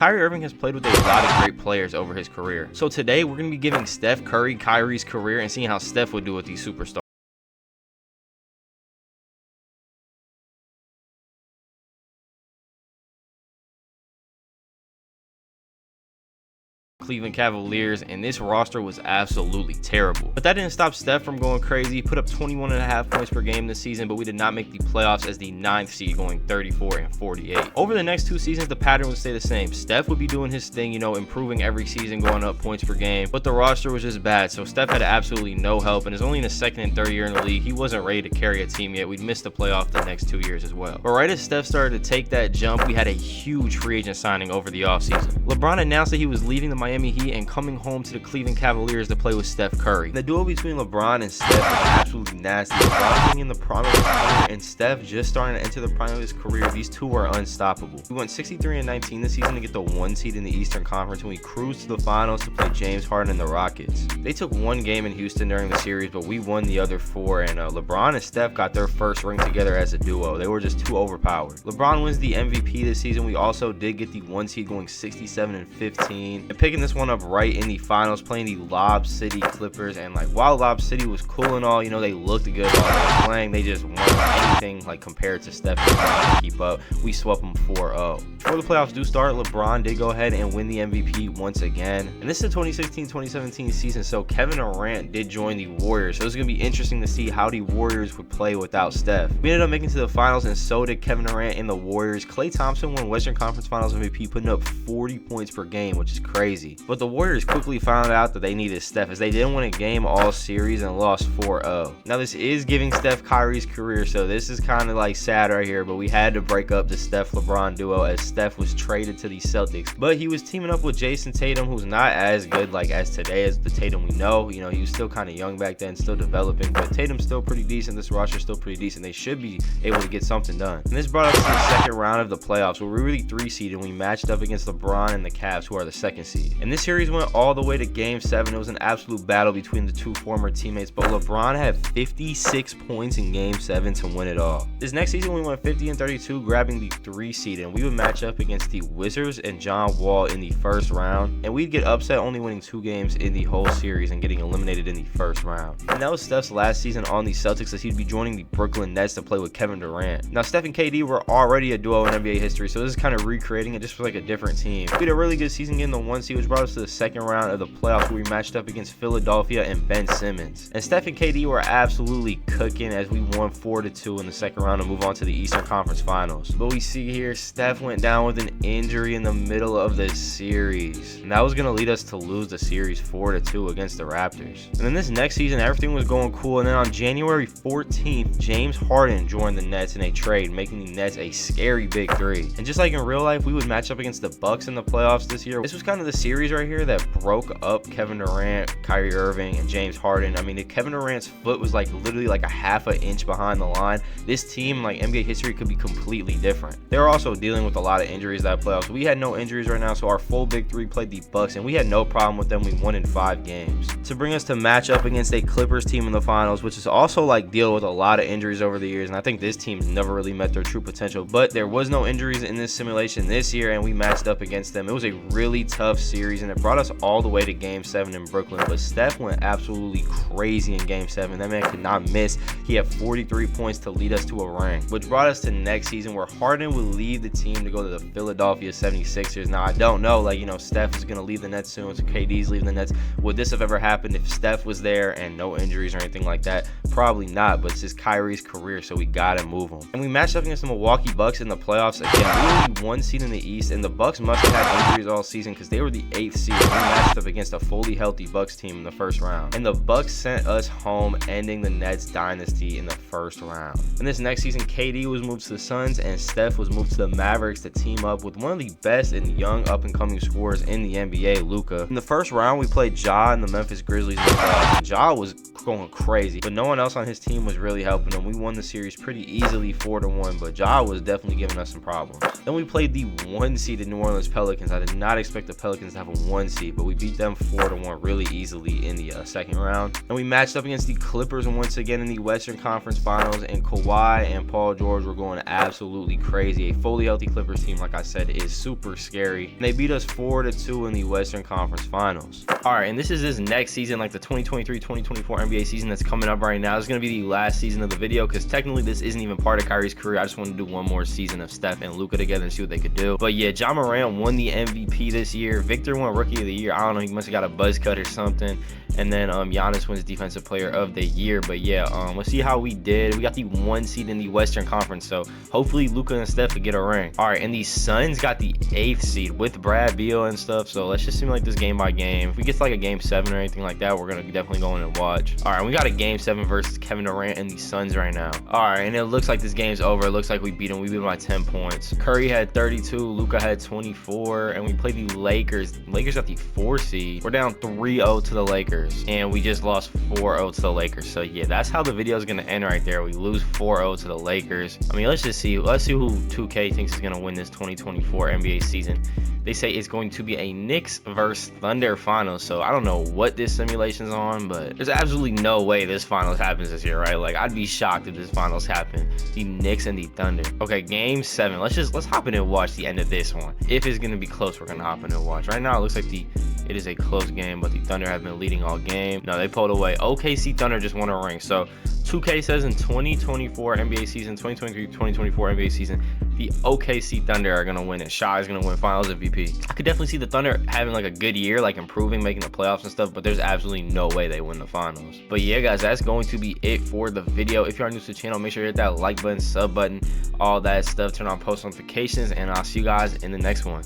Kyrie Irving has played with a lot of great players over his career. So today we're going to be giving Steph Curry Kyrie's career and seeing how Steph would do with these superstars. Cleveland Cavaliers, and this roster was absolutely terrible. But that didn't stop Steph from going crazy. He put up 21.5 points per game this season, but we did not make the playoffs as the 9th seed, going 34 and 48. Over the next 2 seasons, the pattern would stay the same. Steph would be doing his thing, improving every season, going up points per game, but the roster was just bad. So Steph had absolutely no help, and is only in his 2nd and 3rd year in the league. He wasn't ready to carry a team yet. We'd missed the playoff the next 2 years as well. But right as Steph started to take that jump, we had a huge free agent signing over the offseason. LeBron announced that he was leaving the Miami Heat and coming home to the Cleveland Cavaliers to play with Steph Curry. The duo between LeBron and Steph was absolutely nasty. LeBron being in the prime of his career and Steph just starting to enter the prime of his career, these two were unstoppable. We went 63 and 19 this season to get the 1 seed in the Eastern Conference, and we cruised to the finals to play James Harden and the Rockets. They took 1 game in Houston during the series, but we won the other 4, and LeBron and Steph got their first ring together as a duo. They were just too overpowered. LeBron wins the MVP this season. We also did get the 1 seed, going 67 and 15, and picking this one up right in the finals, playing the Lob City Clippers. And while Lob City was cool and all, they looked good while they were playing, they just weren't anything compared to Steph and LeBron to keep up. We swept them 4-0. Before the playoffs do start, LeBron did go ahead and win the MVP once again, and this is the 2016-2017 season, so Kevin Durant did join the Warriors, so it's going to be interesting to see how the Warriors would play without Steph. We ended up making it to the finals, and so did Kevin Durant and the Warriors. Klay Thompson won Western Conference Finals MVP, putting up 40 points per game, which is crazy. But the Warriors quickly found out that they needed Steph, as they didn't win a game all series and lost 4-0. Now this is giving Steph Kyrie's career, so this is kind of sad right here, but we had to break up the Steph LeBron duo as Steph was traded to the Celtics, but he was teaming up with Jason Tatum, who's not as good as today as the Tatum we know. He was still kind of young back then, still developing, but Tatum's still pretty decent. This roster's still pretty decent. They should be able to get something done. And this brought us to the 2nd round of the playoffs, where we were the 3 seed and we matched up against LeBron and the Cavs, who are the 2nd seed. And this series went all the way to Game 7. It was an absolute battle between the 2 former teammates, but LeBron had 56 points in Game 7 to win it all. This next season we went 50 and 32, grabbing the 3 seed, and we would match up against the Wizards and John Wall in the 1st round, and we'd get upset, only winning 2 games in the whole series and getting eliminated in the 1st round. And that was Steph's last season on the Celtics, as he'd be joining the Brooklyn Nets to play with Kevin Durant. Now Steph and KD were already a duo in NBA history, so this is kind of recreating it just for a different team. We had a really good season getting the 1 seed, which brought us to the 2nd round of the playoffs, where we matched up against Philadelphia and Ben Simmons. And Steph and KD were absolutely cooking, as we won 4-2 in the 2nd round to move on to the Eastern Conference Finals. But we see here Steph went down with an injury in the middle of the series, and that was going to lead us to lose the series 4-2 against the Raptors. And then this next season, everything was going cool, and then on January 14th, James Harden joined the Nets in a trade, making the Nets a scary big 3. And just like in real life, we would match up against the Bucks in the playoffs this year. This was kind of the series right here that broke up Kevin Durant, Kyrie Irving, and James Harden. I mean, if Kevin Durant's foot was literally a half an inch behind the line, this team, NBA history, could be completely different. They were also dealing with a lot of injuries that playoffs. We had no injuries right now, so our full big 3 played the Bucks, and we had no problem with them. We won in 5 games. To bring us to match up against a Clippers team in the finals, which is also deal with a lot of injuries over the years, and I think this team's never really met their true potential, but there was no injuries in this simulation this year, and we matched up against them. It was a really tough series, and it brought us all the way to Game 7 in Brooklyn, but Steph went absolutely crazy in Game 7. That man could not miss. He had 43 points to lead us to a ring, which brought us to next season, where Harden would leave the team to go to the Philadelphia 76ers. Now, I don't know, Steph is going to leave the Nets soon, so KD's leaving the Nets. Would this have ever happened if Steph was there and no injuries or anything like that? Probably not, but it's just Kyrie's career, so we got to move him. And we matched up against the Milwaukee Bucks in the playoffs. Again, we were the 1 seed in the East, and the Bucks must have had injuries all season, because they were the 8th seed. We matched up against a fully healthy Bucks team in the 1st round, and the Bucks sent us home, ending the Nets dynasty in the 1st round. And this next season, KD was moved to the Suns, and Steph was moved to the Mavericks to team up with one of the best and young up-and-coming scorers in the NBA, Luka. In the 1st round, we played Ja and the Memphis Grizzlies in the playoffs. Ja was going crazy, but no one else on his team was really helping him. We won the series pretty easily, 4-1, but Ja was definitely giving us some problems. Then we played the 1 seeded New Orleans Pelicans. I did not expect the Pelicans to have a 1 seed, but we beat them 4-1 really easily in the second round. And we matched up against the Clippers once again in the Western Conference Finals, and Kawhi and Paul George were going absolutely crazy. A fully healthy Clippers team, like I said, is super scary. And they beat us 4-2 in the Western Conference Finals. All right, and this is this next season, like the 2023-2024 NBA season that's coming up right now. It's going to be the last season of the video because technically this isn't even part of Kyrie's career. I just want to do one more season of Steph and Luka together and see what they could do. But yeah, Ja Morant won the MVP this year. Victor won Rookie of the Year. I don't know, he must have got a buzz cut or something. And then Giannis wins Defensive Player of the Year. But yeah, let's see how we did. We got the 1 seed in the Western Conference, so hopefully Luka and Steph could get a ring. All right, and the Suns got the 8th seed with Brad Beal and stuff, so let's just simulate this game by game. If we get to like a game 7 or anything like that, we're gonna definitely go in and watch. All right, we got a game 7 versus Kevin Durant and the Suns right now. All right, and it looks like this game's over. It looks like we beat them. We beat them by 10 points. Curry had 32, Luka had 24, and we played the Lakers. Lakers got the 4 seed. We're down 3-0 to the Lakers, and we just lost 4-0 to the Lakers. So yeah, that's how the video is gonna end right there. We lose 4-0 to the Lakers. I mean, let's see who 2K thinks is gonna win this 2024 NBA season. They say it's going to be a Knicks versus Thunder finals. So I don't know what this simulation's on, but there's absolutely no way this finals happens this year, right? Like, I'd be shocked if this finals happen. The Knicks and the Thunder. Okay, game 7. Let's hop in and watch the end of this one. If it's gonna be close, we're gonna hop in and watch. Right now, it looks like it is a close game, but the Thunder have been leading all game. No, they pulled away. OKC Thunder just won a ring. So 2K says in 2024 NBA season, 2023-2024 NBA season, the OKC Thunder are gonna win it. Shy is gonna win Finals MVP. I could definitely see the Thunder having like a good year, like improving, making the playoffs and stuff, but there's absolutely no way they win the finals. But yeah, guys, that's going to be it for the video. If you are new to the channel, make sure you hit that like button, sub button, all that stuff. Turn on post notifications, and I'll see you guys in the next one.